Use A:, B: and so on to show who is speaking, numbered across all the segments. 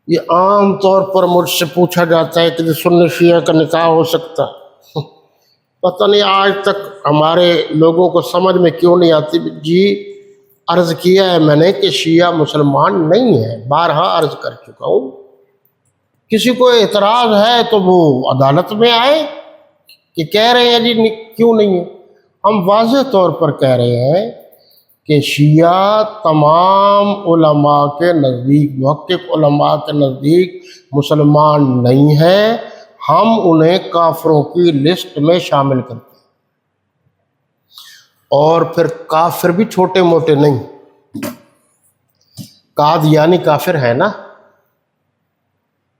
A: یہ عام طور پر مجھ سے پوچھا جاتا ہے کہ سنی شیعہ کا نکاح ہو سکتا ہے؟ پتہ نہیں آج تک ہمارے لوگوں کو سمجھ میں کیوں نہیں آتی۔ جی عرض کیا ہے میں نے کہ شیعہ مسلمان نہیں ہے، بارہا عرض کر چکا ہوں۔ کسی کو اعتراض ہے تو وہ عدالت میں آئے کہ کہہ رہے ہیں جی کیوں نہیں ہے۔ ہم واضح طور پر کہہ رہے ہیں کہ شیعہ تمام علماء کے نزدیک، محقق علماء کے نزدیک مسلمان نہیں ہیں، ہم انہیں کافروں کی لسٹ میں شامل کرتے ہیں۔ اور پھر کافر بھی چھوٹے موٹے نہیں، قادیانی کافر ہے نا،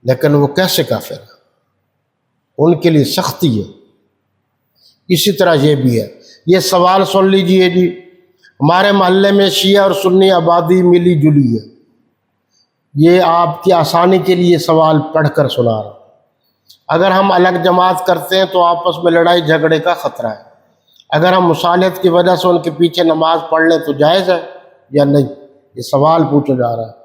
A: لیکن وہ کیسے کافر ہے؟ ان کے لیے سختی ہے۔ اسی طرح یہ بھی ہے۔ یہ سوال سن لیجئے جی، ہمارے محلے میں شیعہ اور سنی آبادی ملی جلی ہے۔ یہ آپ کی آسانی کے لیے سوال پڑھ کر سنا رہا ہوں۔ اگر ہم الگ جماعت کرتے ہیں تو آپس میں لڑائی جھگڑے کا خطرہ ہے۔ اگر ہم مصالحت کی وجہ سے ان کے پیچھے نماز پڑھ لیں تو جائز ہے یا نہیں؟ یہ سوال پوچھا جا رہا ہے۔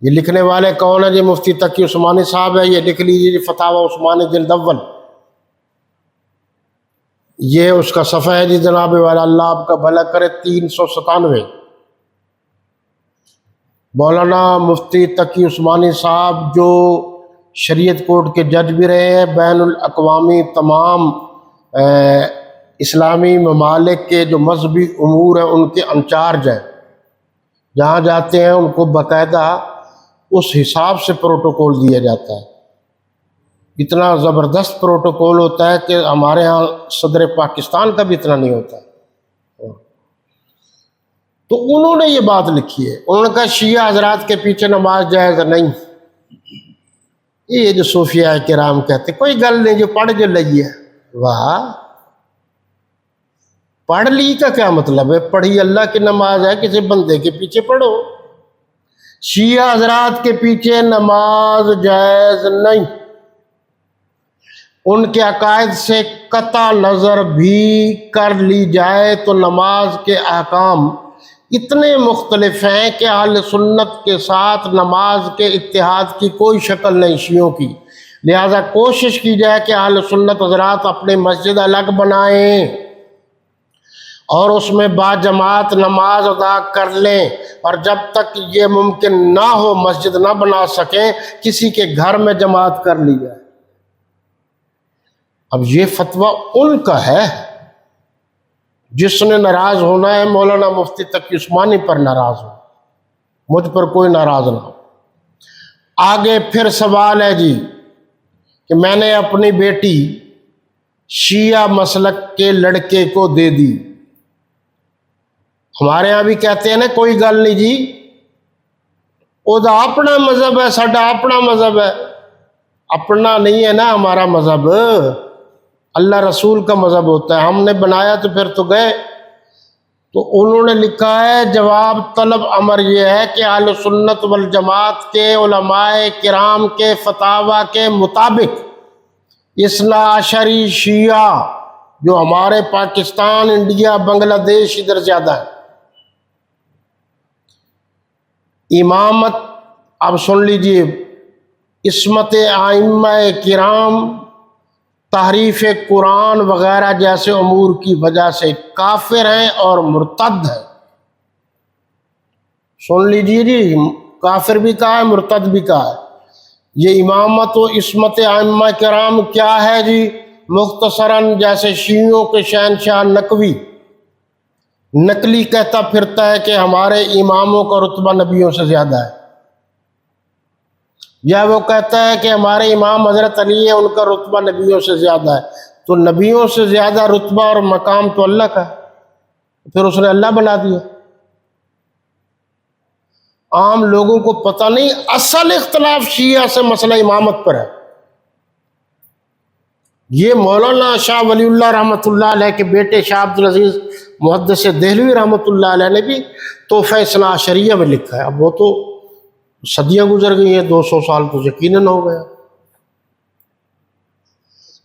A: یہ لکھنے والے کون ہیں جی؟ مفتی تقی عثمانی صاحب ہے، یہ لکھ لیجیے جی فتاوی عثمانی جلد اول۔ یہ اس کا صفحہ ہے جی، جناب والا اللہ آپ کا بھلا کرے، 397۔ مولانا مفتی تقی عثمانی صاحب جو شریعت کورٹ کے جج بھی رہے ہیں، بین الاقوامی تمام اسلامی ممالک کے جو مذہبی امور ہیں ان کے انچارج ہیں۔ جہاں جاتے ہیں ان کو باقاعدہ اس حساب سے پروٹوکول دیا جاتا ہے۔ اتنا زبردست پروٹوکول ہوتا ہے کہ ہمارے ہاں صدر پاکستان کا بھی اتنا نہیں ہوتا۔ تو انہوں نے یہ بات لکھی ہے، انہوں نے کہا شیعہ حضرات کے پیچھے نماز جائز نہیں۔ یہ جو صوفیاء کرام کہتے کوئی گل نہیں، جو پڑھ جو لئی ہے۔ واہ، پڑھ لی کا کیا مطلب ہے؟ پڑھی اللہ کی نماز ہے، کسی بندے کے پیچھے پڑھو۔ شیعہ حضرات کے پیچھے نماز جائز نہیں۔ ان کے عقائد سے قطع نظر بھی کر لی جائے تو نماز کے احکام اتنے مختلف ہیں کہ اہل سنت کے ساتھ نماز کے اتحاد کی کوئی شکل نہیں شیعوں کی۔ لہذا کوشش کی جائے کہ اہل سنت حضرات اپنی مسجد الگ بنائیں اور اس میں با جماعت نماز ادا کر لیں، اور جب تک یہ ممکن نہ ہو، مسجد نہ بنا سکیں، کسی کے گھر میں جماعت کر لی جائے۔ اب یہ فتویٰ ان کا ہے، جس نے ناراض ہونا ہے مولانا مفتی تقی عثمانی پر ناراض ہو، مجھ پر کوئی ناراض نہ ہو۔ آگے پھر سوال ہے جی کہ میں نے اپنی بیٹی شیعہ مسلک کے لڑکے کو دے دی۔ ہمارے ہاں بھی کہتے ہیں نا کوئی گل نہیں جی، وہ دا اپنا مذہب ہے، ساڈا اپنا مذہب ہے۔ اپنا نہیں ہے نا ہمارا مذہب، اللہ رسول کا مذہب ہوتا ہے، ہم نے بنایا تو پھر تو گئے۔ تو انہوں نے لکھا ہے جواب طلب امر یہ ہے کہ اہل سنت والجماعت کے علماء کرام کے فتاوی کے مطابق اثنا عشری شیعہ جو ہمارے پاکستان، انڈیا، بنگلہ دیش ادھر زیادہ ہے، امامت، اب سن لیجئے، عصمت ائمہ کرام، تحریف قرآن وغیرہ جیسے امور کی وجہ سے کافر ہیں اور مرتد ہیں۔ سن لیجئے جی، کافر بھی کہا ہے، مرتد بھی کہا ہے۔ یہ امامت و عصمت ائمہ کرام کیا ہے جی؟ مختصراً جیسے شیعوں کے شہنشاہ نقوی نقلی کہتا پھرتا ہے کہ ہمارے اماموں کا رتبہ نبیوں سے زیادہ ہے، یا وہ کہتا ہے کہ ہمارے امام حضرت علی ہیں، ان کا رتبہ نبیوں سے زیادہ ہے۔ تو نبیوں سے زیادہ رتبہ اور مقام تو اللہ کا ہے، پھر اس نے اللہ بنا دیا۔ عام لوگوں کو پتہ نہیں، اصل اختلاف شیعہ سے مسئلہ امامت پر ہے۔ یہ مولانا شاہ ولی اللہ رحمۃ اللہ علیہ کے بیٹے شاہ عبدالعزیز محدث دہلوی رحمۃ اللہ علیہ نے بھی تحفہ اثنا عشریہ میں لکھا ہے۔ اب وہ تو صدیاں گزر گئی ہیں، 200 سال تو یقیناً ہو گیا۔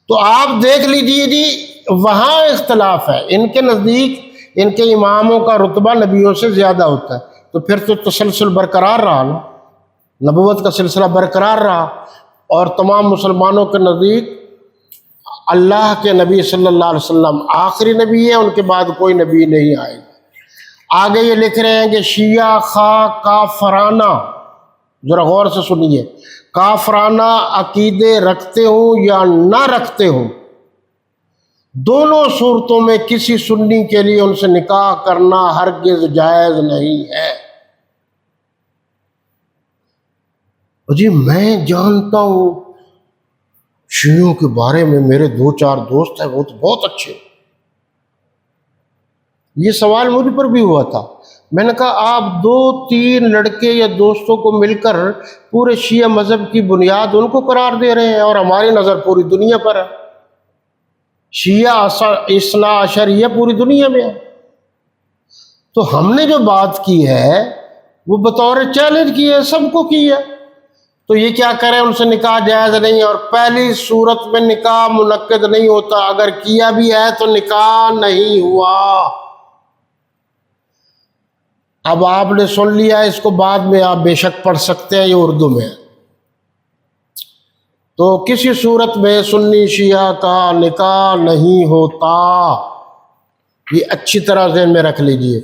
A: تو آپ دیکھ لیجیے جی، وہاں اختلاف ہے، ان کے نزدیک ان کے اماموں کا رتبہ نبیوں سے زیادہ ہوتا ہے، تو پھر تو تسلسل برقرار رہا نا۔ نبوت کا سلسلہ برقرار رہا، اور تمام مسلمانوں کے نزدیک اللہ کے نبی صلی اللہ علیہ وسلم آخری نبی ہے، ان کے بعد کوئی نبی نہیں آئے گا۔ آگے یہ لکھ رہے ہیں کہ شیعہ خواہ کافرانہ، ذرا غور سے سنیے، کافرانہ عقیدے رکھتے ہوں یا نہ رکھتے ہوں، دونوں صورتوں میں کسی سنی کے لیے ان سے نکاح کرنا ہرگز جائز نہیں ہے۔ جی میں جانتا ہوں شیعوں کے بارے میں، میرے 2-4 دوست ہیں، وہ تو بہت اچھے۔ یہ سوال مجھ پر بھی ہوا تھا، میں نے کہا آپ 2-3 لڑکے یا دوستوں کو مل کر پورے شیعہ مذہب کی بنیاد ان کو قرار دے رہے ہیں، اور ہماری نظر پوری دنیا پر ہے، شیعہ اثنا عشریہ پوری دنیا میں ہے۔ تو ہم نے جو بات کی ہے وہ بطور چیلنج کی ہے، سب کو کی ہے، تو یہ کیا کریں، ان سے نکاح جائز نہیں، اور پہلی صورت میں نکاح منعقد نہیں ہوتا، اگر کیا بھی ہے تو نکاح نہیں ہوا۔ اب آپ نے سن لیا، اس کو بعد میں آپ بے شک پڑھ سکتے ہیں، یہ اردو میں ہے۔ تو کسی صورت میں سنی شیعہ کا نکاح نہیں ہوتا، یہ اچھی طرح ذہن میں رکھ لیجئے۔